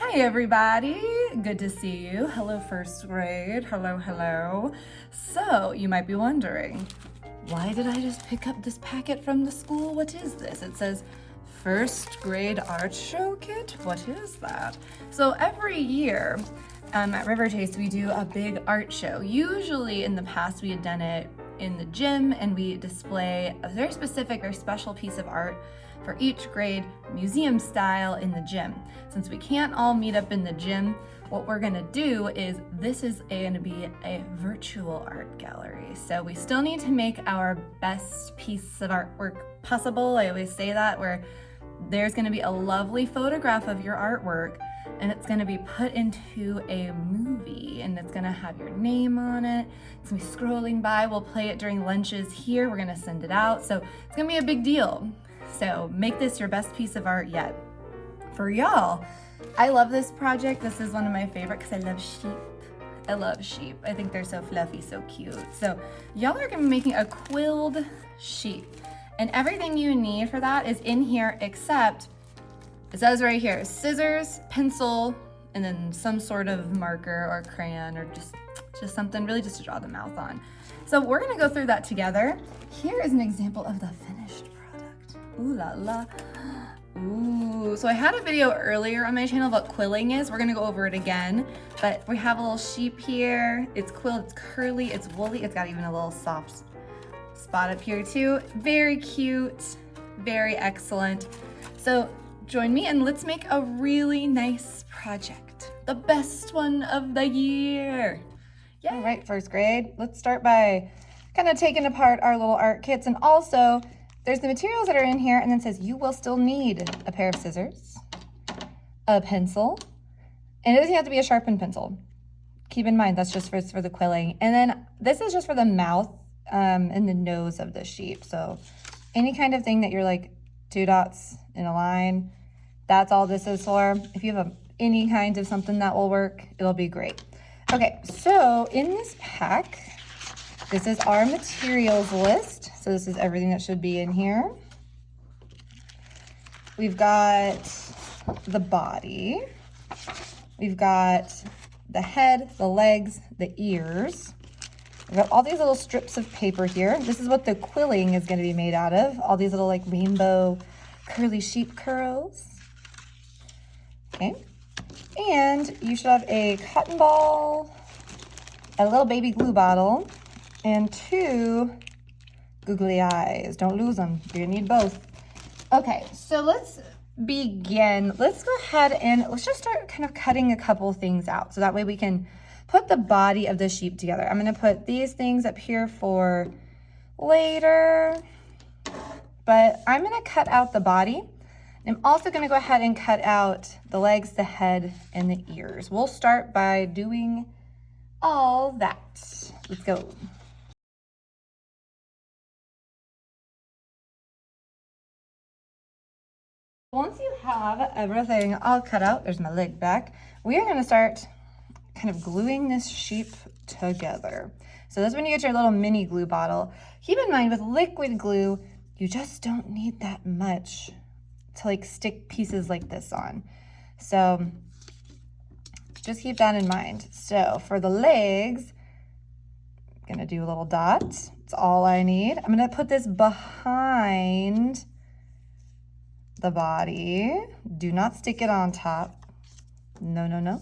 Hi everybody, good to see you. Hello first grade, hello, hello. So you might be wondering, why did I just pick up this packet from the school? What is this? It says first grade art show kit. What is that? So every year at River Taste we do a big art show. Usually in the past we had done it in the gym and we display a very specific or special piece of art for each grade, museum style, in the gym. Since we can't all meet up in the gym, what we're gonna do is this is gonna be a virtual art gallery. So we still need to make our best piece of artwork possible. I always say that, where there's gonna be a lovely photograph of your artwork and it's gonna be put into a movie and it's gonna have your name on it. It's gonna be scrolling by. We'll play it during lunches here. We're gonna send it out. So it's gonna be a big deal. So make this your best piece of art yet. For y'all, I love this project. This is one of my favorite because I love sheep. I love sheep. I think they're so fluffy, so cute. So y'all are gonna be making a quilled sheep. And everything you need for that is in here except, it says right here, scissors, pencil, and then some sort of marker or crayon or just something really just to draw the mouth on. So we're gonna go through that together. Here is an example of the finished product. Ooh la la. Ooh, so I had a video earlier on my channel about quilling is. We're gonna go over it again, but we have a little sheep here. It's quilled, it's curly, it's woolly. It's got even a little soft spot up here too. Very cute, very excellent. So join me and let's make a really nice project. The best one of the year. Yeah. All right, first grade. Let's start by kind of taking apart our little art kits, and also there's the materials that are in here, and then it says you will still need a pair of scissors, a pencil, and it doesn't have to be a sharpened pencil. Keep in mind that's just for the quilling. And then this is just for the mouth and the nose of the sheep. So any kind of thing that you're like 2 dots in a line, that's all this is for. If you have any kind of something that will work, it'll be great. Okay, so in this pack, this is our materials list. So this is everything that should be in here. We've got the body. We've got the head, the legs, the ears. We've got all these little strips of paper here. This is what the quilling is going to be made out of. All these little like rainbow curly sheep curls. Okay. And you should have a cotton ball, a little baby glue bottle, and 2 googly eyes. Don't lose them. You're gonna need both. Okay, so let's begin. Let's go ahead and let's just start kind of cutting a couple things out so that way we can put the body of the sheep together. I'm gonna put these things up here for later, but I'm gonna cut out the body. I'm also gonna go ahead and cut out the legs, the head, and the ears. We'll start by doing all that. Let's go. Once you have everything all cut out, there's my leg back, we are gonna start kind of gluing this sheep together. So that's when you get your little mini glue bottle. Keep in mind with liquid glue, you just don't need that much to like stick pieces like this on. So just keep that in mind. So for the legs, I'm gonna do a little dot. It's all I need. I'm gonna put this behind the body. Do not stick it on top. No, no, no.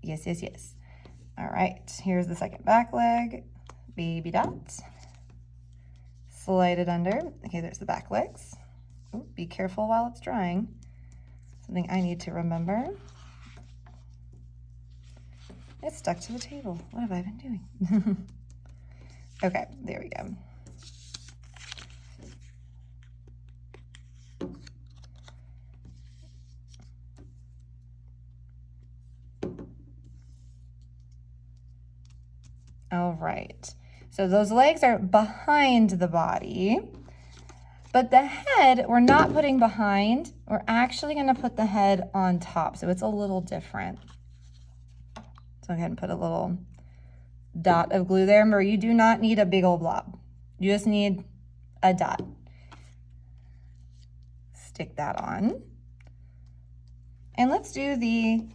Yes, yes, yes. All right, here's the second back leg. Baby dot. Slide it under. Okay, there's the back legs. Ooh, be careful while it's drying. Something I need to remember. It's stuck to the table. What have I been doing? Okay, there we go. All right, so those legs are behind the body, but the head we're not putting behind. We're actually gonna put the head on top, so it's a little different. So go ahead and put a little dot of glue there. Remember, you do not need a big old blob. You just need a dot. Stick that on. And let's do the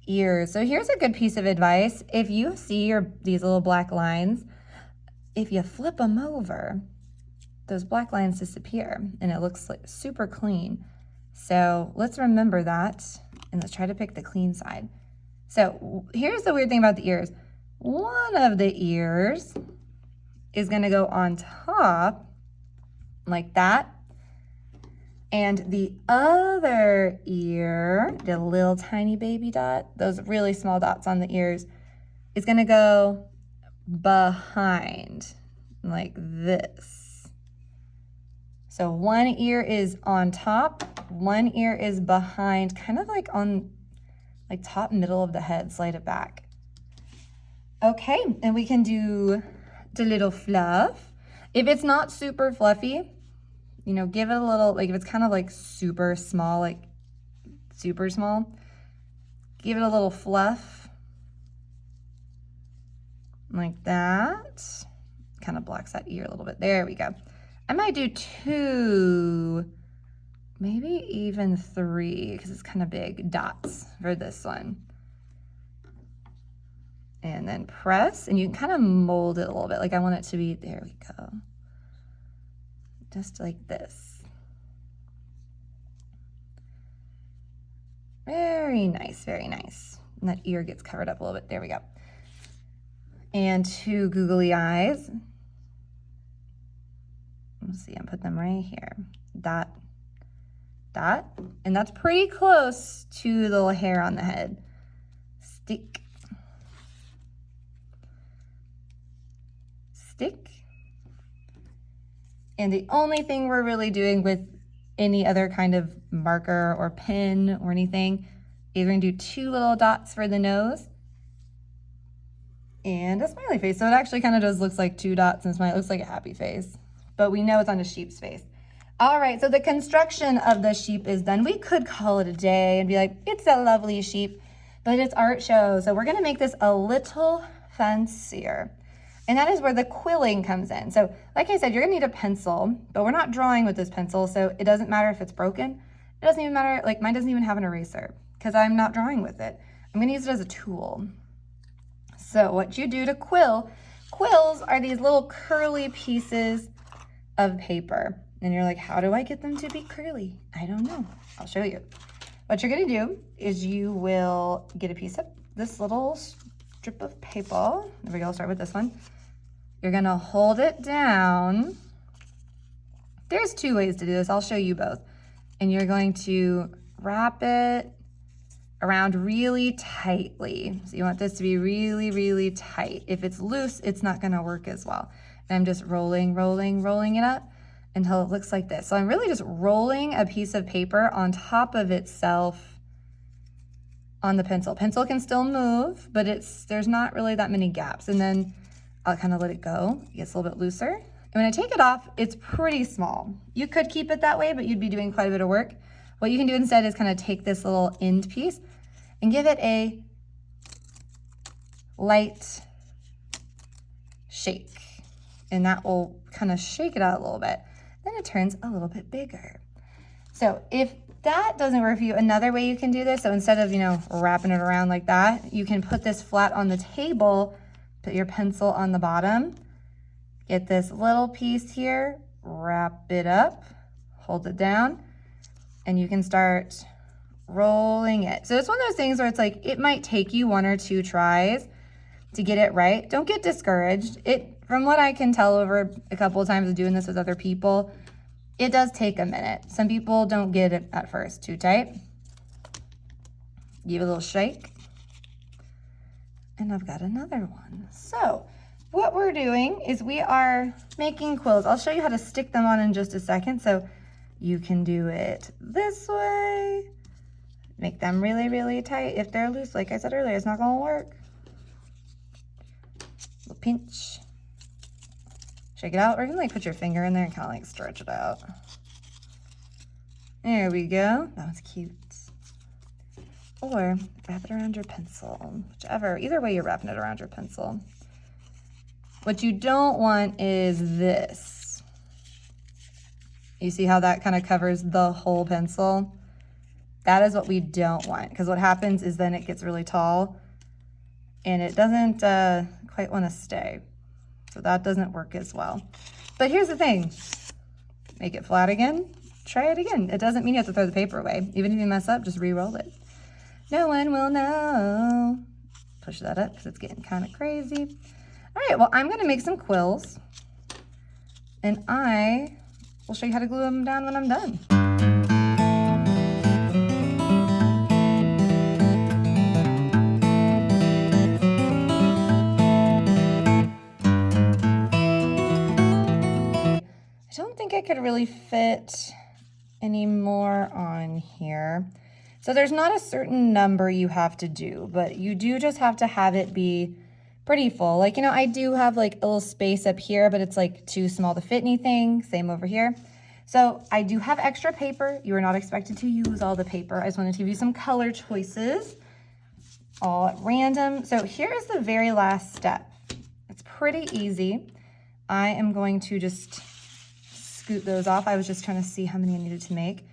ears. So here's a good piece of advice. If you see these little black lines, if you flip them over, those black lines disappear and it looks like super clean. So let's remember that and let's try to pick the clean side. So here's the weird thing about the ears. One of the ears is gonna go on top like that. And the other ear, the little tiny baby dot, those really small dots on the ears, is gonna go behind like this. So one ear is on top, one ear is behind, kind of like on like top middle of the head, slide it back. Okay, and we can do the little fluff. If it's not super fluffy, you know, give it a little, like if it's kind of like super small, like super small, give it a little fluff like that. Kind of blocks that ear a little bit. There we go. I might do 2, maybe even 3, because it's kind of big dots for this one. And then press, and you can kind of mold it a little bit. Like I want it to be, there we go. Just like this. Very nice, very nice. And that ear gets covered up a little bit. There we go. And 2 googly eyes. Let's see, I'm putting them right here. Dot, dot. And that's pretty close to the little hair on the head. Stick. Stick. And the only thing we're really doing with any other kind of marker or pen or anything is we're gonna do 2 little dots for the nose and a smiley face. So it actually kind of does looks like 2 dots and a smiley. It looks like a happy face, but we know it's on a sheep's face. All right, so the construction of the sheep is done. We could call it a day and be like, it's a lovely sheep, but it's art show. So we're gonna make this a little fancier. And that is where the quilling comes in. So like I said, you're gonna need a pencil, but we're not drawing with this pencil, so it doesn't matter if it's broken. It doesn't even matter, like mine doesn't even have an eraser because I'm not drawing with it. I'm gonna use it as a tool. So what you do to quill, quills are these little curly pieces of paper. And you're like, how do I get them to be curly? I don't know, I'll show you. What you're gonna do is you will get a piece of this little strip of paper. There we go, I'll start with this one. You're gonna hold it down. There's 2 ways to do this. I'll show you both. And you're going to wrap it around really tightly. So you want this to be really, really tight. If it's loose, it's not gonna work as well. And I'm just rolling, rolling, rolling it up until it looks like this. So I'm really just rolling a piece of paper on top of itself on the pencil. Pencil can still move, but there's not really that many gaps. And then I'll kind of let it go. It gets a little bit looser. And when I take it off, it's pretty small. You could keep it that way, but you'd be doing quite a bit of work. What you can do instead is kind of take this little end piece and give it a light shake. And that will kind of shake it out a little bit. Then it turns a little bit bigger. So if that doesn't work for you, another way you can do this, so instead of, wrapping it around like that, you can put this flat on the table, put your pencil on the bottom, get this little piece here, wrap it up, hold it down, and you can start rolling it. So it's one of those things where it's like, it might take you 1 or 2 tries to get it right. Don't get discouraged. From what I can tell over a couple of times of doing this with other people, it does take a minute. Some people don't get it at first too tight. Give it a little shake. And I've got another one. So what we're doing is we are making quills. I'll show you how to stick them on in just a second. So you can do it this way. Make them really, really tight. If they're loose, like I said earlier, it's not gonna work. Little pinch. Shake it out, or you can put your finger in there and kind of stretch it out. There we go, that was cute. Or wrap it around your pencil, whichever, either way you're wrapping it around your pencil. What you don't want is this. You see how that kind of covers the whole pencil? That is what we don't want, because what happens is then it gets really tall and it doesn't quite want to stay. So that doesn't work as well. But here's the thing, make it flat again, try it again. It doesn't mean you have to throw the paper away. Even if you mess up, just re-roll it. No one will know. Push that up because it's getting kind of crazy. All right, well, I'm gonna make some quills and I will show you how to glue them down when I'm done. I don't think I could really fit any more on here. So there's not a certain number you have to do, but you do just have to have it be pretty full. Like, you know, I do have like a little space up here, but it's like too small to fit anything. Same over here. So I do have extra paper. You are not expected to use all the paper. I just wanted to give you some color choices, all at random. So here is the very last step. It's pretty easy. I am going to just scoot those off. I was just trying to see how many I needed to make.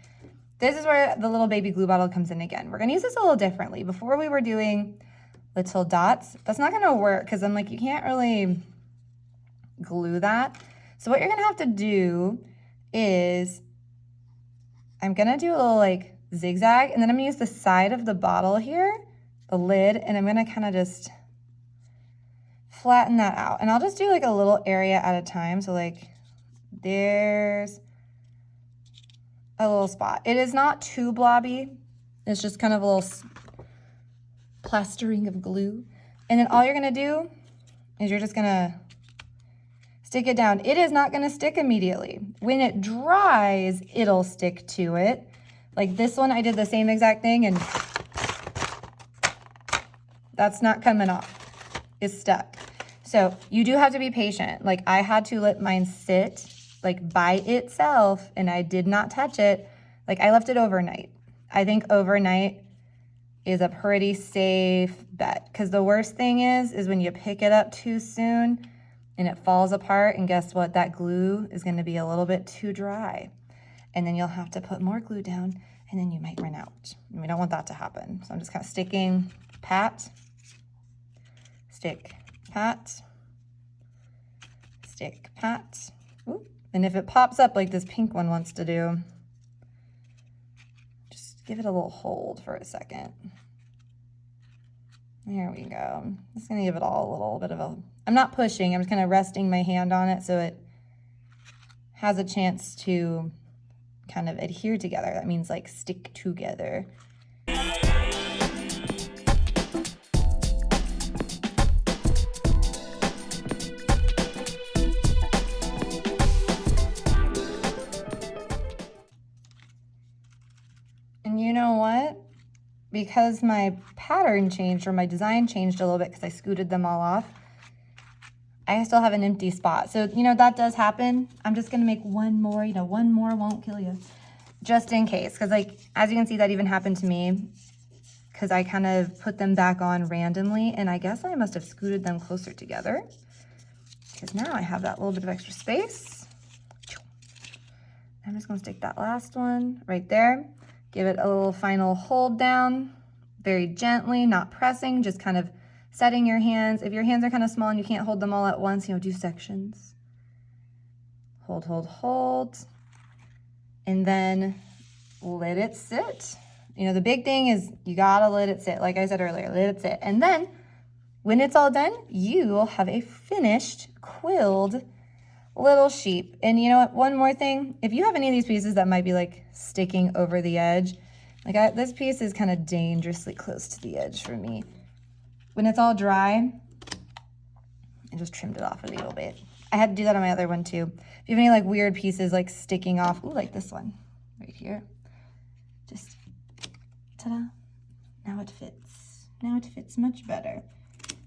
This is where the little baby glue bottle comes in again. We're gonna use this a little differently. Before we were doing little dots, that's not gonna work because I'm like, you can't really glue that. So what you're gonna have to do is, I'm gonna do a little like zigzag, and then I'm gonna use the side of the bottle here, the lid, and I'm gonna kind of just flatten that out. And I'll just do like a little area at a time. So like there's a little spot. It is not too blobby. It's just kind of a little plastering of glue. And then all you're gonna do is you're just gonna stick it down. It is not gonna stick immediately. When it dries, it'll stick to it. Like this one, I did the same exact thing and that's not coming off. It's stuck. So you do have to be patient. Like I had to let mine sit like by itself and I did not touch it. Like I left it overnight. I think overnight is a pretty safe bet, because the worst thing is when you pick it up too soon and it falls apart, and guess what? That glue is gonna be a little bit too dry. And then you'll have to put more glue down and then you might run out. And we don't want that to happen. So I'm just kind of sticking, pat, stick, pat, stick, pat. Ooh. And if it pops up like this pink one wants to do, just give it a little hold for a second. There we go. I'm just gonna give it all a little bit of a, I'm not pushing, I'm just kind of resting my hand on it so it has a chance to kind of adhere together. That means like stick together. And you know what? Because my pattern changed, or my design changed a little bit because I scooted them all off, I still have an empty spot. So, you know, that does happen. I'm just gonna make one more, you know, one more won't kill you. Just in case, because like, as you can see, that even happened to me because I kind of put them back on randomly, and I guess I must have scooted them closer together because now I have that little bit of extra space. I'm just gonna stick that last one right there. Give it a little final hold down, very gently, not pressing, just kind of setting your hands. If your hands are kind of small and you can't hold them all at once, you know, do sections. Hold, hold, hold. And then let it sit. You know, the big thing is you gotta let it sit. Like I said earlier, let it sit. And then when it's all done, you will have a finished quilled little sheep. And you know what, one more thing, if you have any of these pieces that might be like sticking over the edge, like this piece is kind of dangerously close to the edge for me. When it's all dry, I just trimmed it off a little bit. I had to do that on my other one too. If you have any like weird pieces like sticking off, ooh, like this one right here, just ta-da, now it fits. Now it fits much better.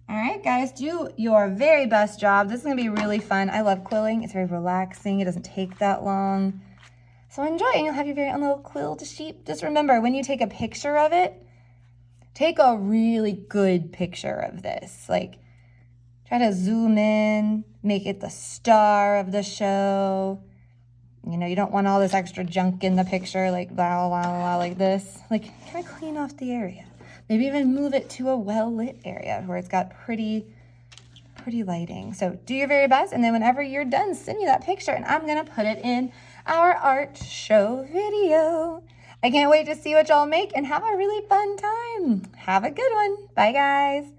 All right, guys, do your very best job. This is gonna be really fun. I love quilling. It's very relaxing. It doesn't take that long. So enjoy, and you'll have your very own little quilled sheep. Just remember, when you take a picture of it, take a really good picture of this. Like, try to zoom in, make it the star of the show. You know, you don't want all this extra junk in the picture, like blah, blah, blah, like this. Like, kind of clean off the area. Maybe even move it to a well-lit area where it's got pretty lighting. So do your very best, and then whenever you're done, send me that picture, and I'm gonna put it in our art show video. I can't wait to see what y'all make, and have a really fun time. Have a good one. Bye, guys.